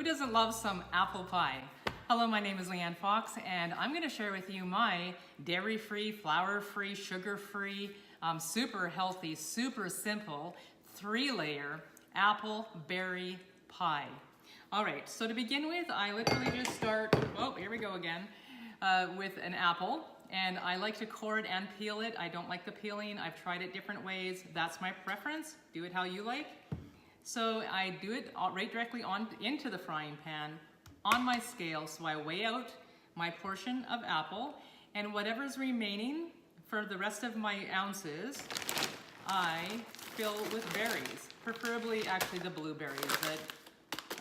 Who doesn't love some apple pie? Hello, my name is Leanne Fox, and I'm going to share with you my dairy-free, flour-free, sugar-free, super healthy, super simple, 3-layer apple berry pie. All right, so to begin with, I literally just start, oh, here we go again, with an apple. And I like to core it and peel it. I don't like the peeling. I've tried it different ways. That's my preference. Do it how you like. So I do it right directly into the frying pan on my scale. So I weigh out my portion of apple, and whatever's remaining for the rest of my ounces, I fill with berries, preferably actually the blueberries. But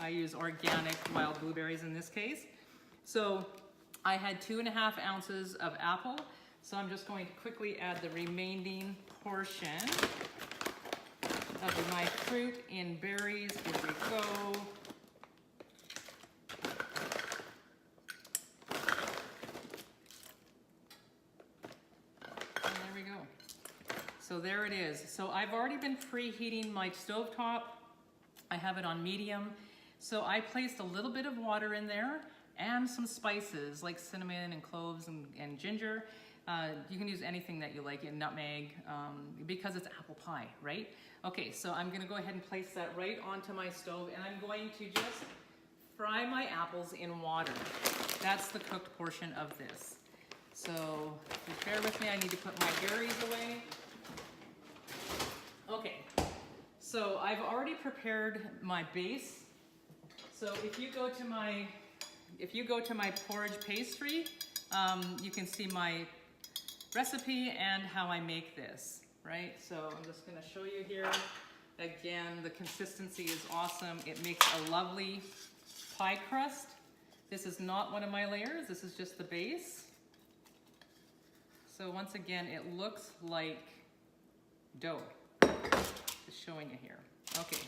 I use organic wild blueberries in this case. So I had 2.5 ounces of apple, so I'm just going to quickly add the remaining portion of my fruit in berries. Here we go. And there we go. So there it is. So I've already been preheating my stovetop. I have it on medium. So I placed a little bit of water in there and some spices like cinnamon and cloves and ginger. You can use anything that you like, in nutmeg, because it's apple pie, right? Okay, so I'm gonna go ahead and place that right onto my stove, and I'm going to just fry my apples in water. That's the cooked portion of this. So just bear with me, I need to put my berries away. Okay, so I've already prepared my base. So if you go to my porridge pastry, you can see my recipe and how I make this, right? So I'm just gonna show you here. Again, the consistency is awesome. It makes a lovely pie crust. This is not one of my layers, this is just the base. So once again, it looks like dough. Just showing you here. Okay.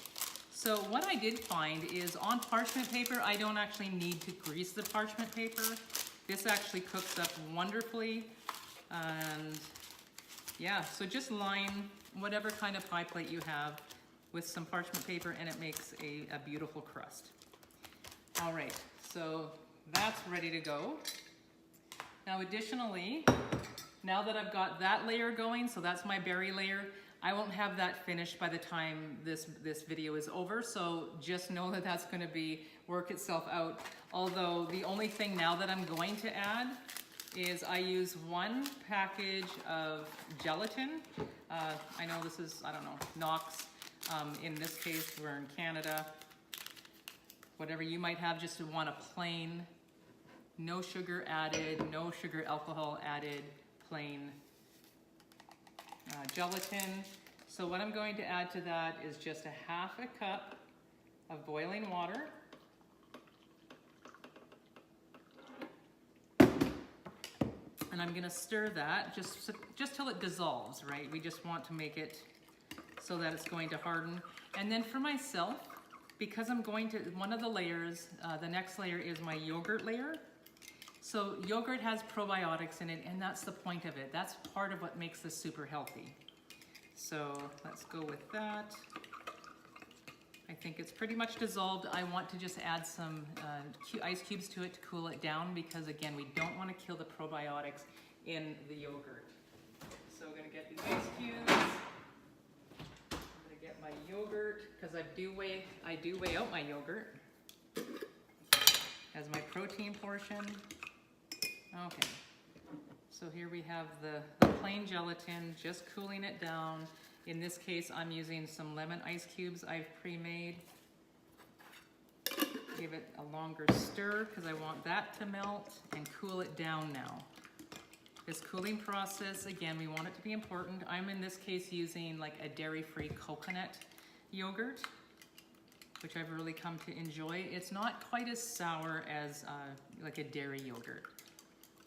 So what I did find is on parchment paper, I don't actually need to grease the parchment paper. This actually cooks up wonderfully. And yeah, so just line whatever kind of pie plate you have with some parchment paper, and it makes a beautiful crust. All right, so that's ready to go. Now additionally, now that I've got that layer going, so that's my berry layer, I won't have that finished by the time this video is over, so just know that that's gonna work itself out. Although the only thing now that I'm going to add is I use 1 package of gelatin. I know this is, I don't know, Knox. In this case, we're in Canada. Whatever you might have, just want a plain, no sugar added, no sugar alcohol added, plain gelatin. So what I'm going to add to that is just 1/2 cup of boiling water. And I'm gonna stir that just till it dissolves, right? We just want to make it so that it's going to harden. And then for myself, because I'm going to, one of the layers, the next layer is my yogurt layer. So yogurt has probiotics in it, and that's the point of it. That's part of what makes this super healthy. So let's go with that. I think it's pretty much dissolved. I want to just add some ice cubes to it to cool it down, because again, we don't want to kill the probiotics in the yogurt. So I'm gonna get the ice cubes. I'm gonna get my yogurt, because I do weigh out my yogurt as my protein portion. Okay, so here we have the plain gelatin, just cooling it down. In this case, I'm using some lemon ice cubes I've pre-made. Give it a longer stir because I want that to melt and cool it down now. This cooling process, again, we want it to be important. I'm in this case using like a dairy-free coconut yogurt, which I've really come to enjoy. It's not quite as sour as like a dairy yogurt.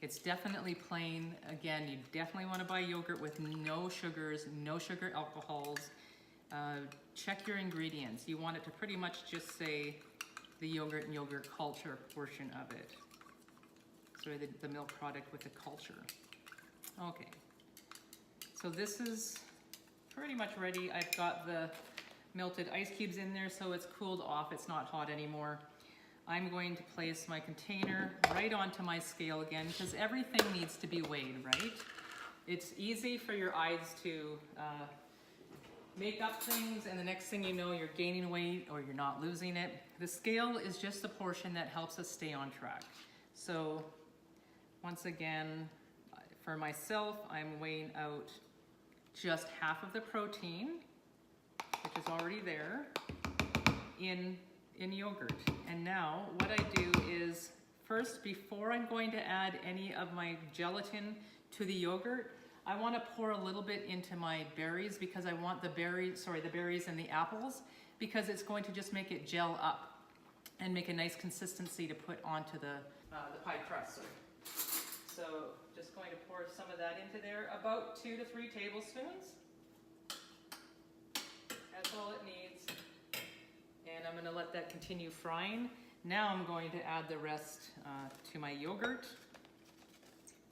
It's definitely plain. Again, you definitely want to buy yogurt with no sugars, no sugar alcohols. Check your ingredients. You want it to pretty much just say the yogurt and yogurt culture portion of it. Sorry, the milk product with the culture. Okay, so this is pretty much ready. I've got the melted ice cubes in there, so it's cooled off. It's not hot anymore. I'm going to place my container right onto my scale again, because everything needs to be weighed, right? It's easy for your eyes to make up things, and the next thing you know, you're gaining weight or you're not losing it. The scale is just the portion that helps us stay on track. So once again, for myself, I'm weighing out just half of the protein, which is already there, in yogurt. And now what I do is, first, before I'm going to add any of my gelatin to the yogurt, I want to pour a little bit into my berries, because I want the berries and the apples, because it's going to just make it gel up and make a nice consistency to put onto the pie crust. So just going to pour some of that into there, about 2 to 3 tablespoons. That's all it needs. And I'm going to let that continue frying. Now I'm going to add the rest to my yogurt.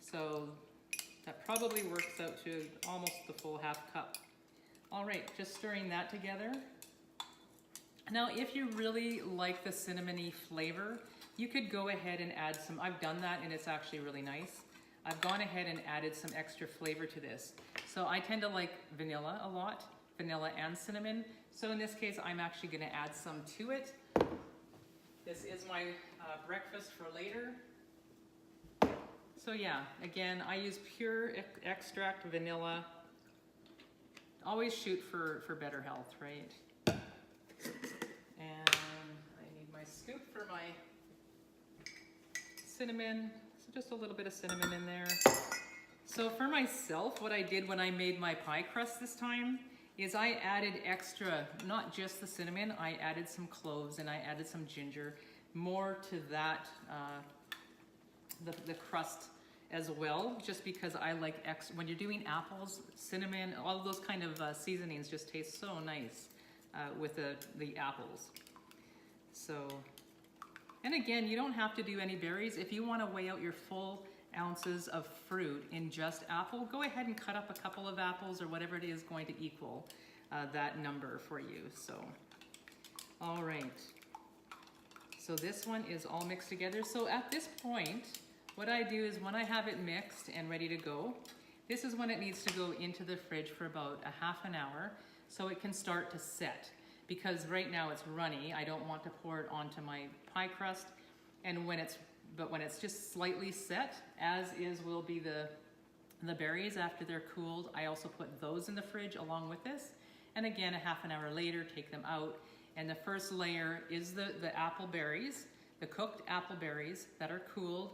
So that probably works out to almost the full half cup. All right, just stirring that together. Now, if you really like the cinnamony flavor, you could go ahead and add some, I've done that and it's actually really nice. I've gone ahead and added some extra flavor to this. So I tend to like vanilla a lot, vanilla and cinnamon. So in this case, I'm actually gonna add some to it. This is my breakfast for later. So yeah, again, I use pure extract vanilla. Always shoot for better health, right? And I need my scoop for my cinnamon. So just a little bit of cinnamon in there. So for myself, what I did when I made my pie crust this time is I added extra, not just the cinnamon, I added some cloves and I added some ginger, more to that, the crust as well, just because I like when you're doing apples, cinnamon, all of those kind of seasonings just taste so nice with the apples. So, and again, you don't have to do any berries. If you want to weigh out your full ounces of fruit in just apple, go ahead and cut up a couple of apples or whatever it is going to equal that number for you. So, all right. So this one is all mixed together. So at this point, what I do is when I have it mixed and ready to go, this is when it needs to go into the fridge for about a half an hour so it can start to set. Because right now it's runny, I don't want to pour it onto my pie crust. And when it's just slightly set, as is will be the berries after they're cooled, I also put those in the fridge along with this. And again, a half an hour later, take them out. And the first layer is the apple berries, the cooked apple berries that are cooled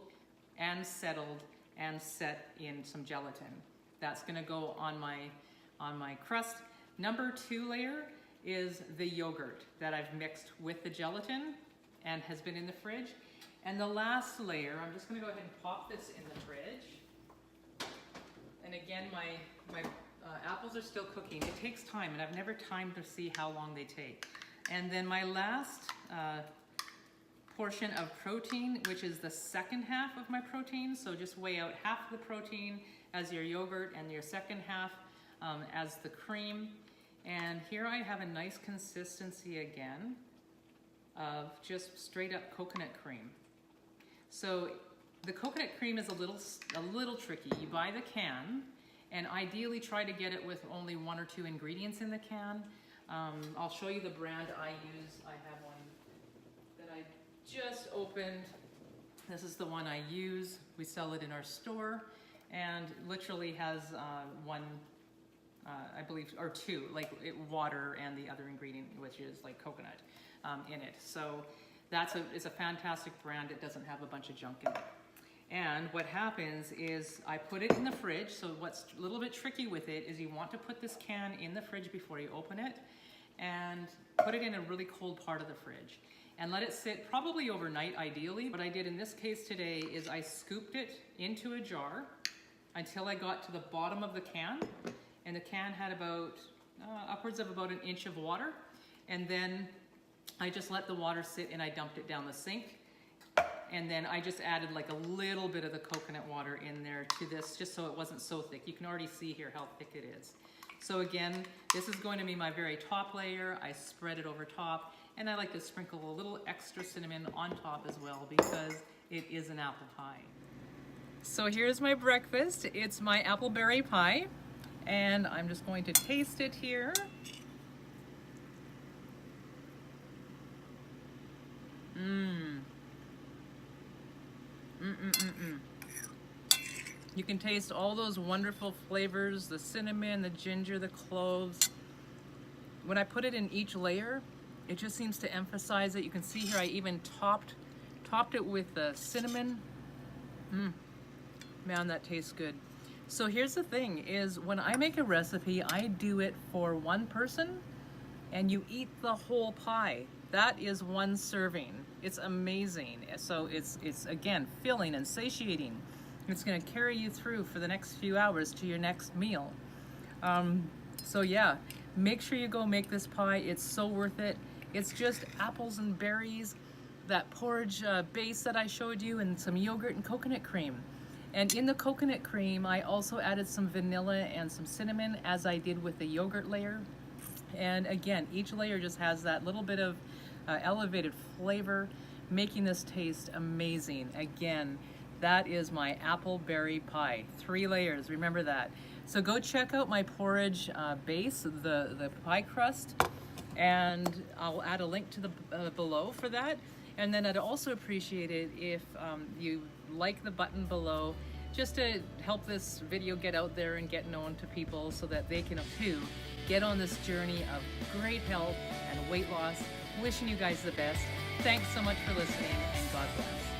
and settled and set in some gelatin. That's gonna go on my crust. Number 2 layer is the yogurt that I've mixed with the gelatin and has been in the fridge. And the last layer, I'm just gonna go ahead and pop this in the fridge. And again, my apples are still cooking. It takes time, and I've never timed to see how long they take. And then my last portion of protein, which is the second half of my protein. So just weigh out half the protein as your yogurt and your second half as the cream. And here I have a nice consistency again of just straight up coconut cream. So the coconut cream is a little tricky. You buy the can and ideally try to get it with only 1 or 2 ingredients in the can. I'll show you the brand I use. I have one that I just opened. This is the one I use. We sell it in our store and literally has one, I believe, or 2, like water and the other ingredient, which is like coconut in it. So it's a fantastic brand. It doesn't have a bunch of junk in it. And what happens is I put it in the fridge. So what's a little bit tricky with it is you want to put this can in the fridge before you open it and put it in a really cold part of the fridge and let it sit probably overnight ideally. What I did in this case today is I scooped it into a jar until I got to the bottom of the can, and the can had about upwards of about 1 inch of water, and then I just let the water sit and I dumped it down the sink. And then I just added like a little bit of the coconut water in there to this, just so it wasn't so thick. You can already see here how thick it is. So again, this is going to be my very top layer. I spread it over top. And I like to sprinkle a little extra cinnamon on top as well because it is an apple pie. So here's my breakfast. It's my apple berry pie, and I'm just going to taste it here. You can taste all those wonderful flavors, the cinnamon, the ginger, the cloves. When I put it in each layer, it just seems to emphasize it. You can see here I even topped it with the cinnamon. Man, that tastes good. So here's the thing, is when I make a recipe, I do it for one person, and you eat the whole pie. That is one serving. It's amazing. So it's again, filling and satiating. It's gonna carry you through for the next few hours to your next meal. So yeah, make sure you go make this pie. It's so worth it. It's just apples and berries, that porridge base that I showed you, and some yogurt and coconut cream. And in the coconut cream, I also added some vanilla and some cinnamon, as I did with the yogurt layer. And again, each layer just has that little bit of elevated flavor, making this taste amazing. Again, that is my apple berry pie. 3 layers, remember that. So go check out my porridge base, the pie crust, and I'll add a link to the below for that. And then I'd also appreciate it if you like the button below, just to help this video get out there and get known to people so that they can too get on this journey of great health and weight loss. Wishing you guys the best. Thanks so much for listening, and God bless.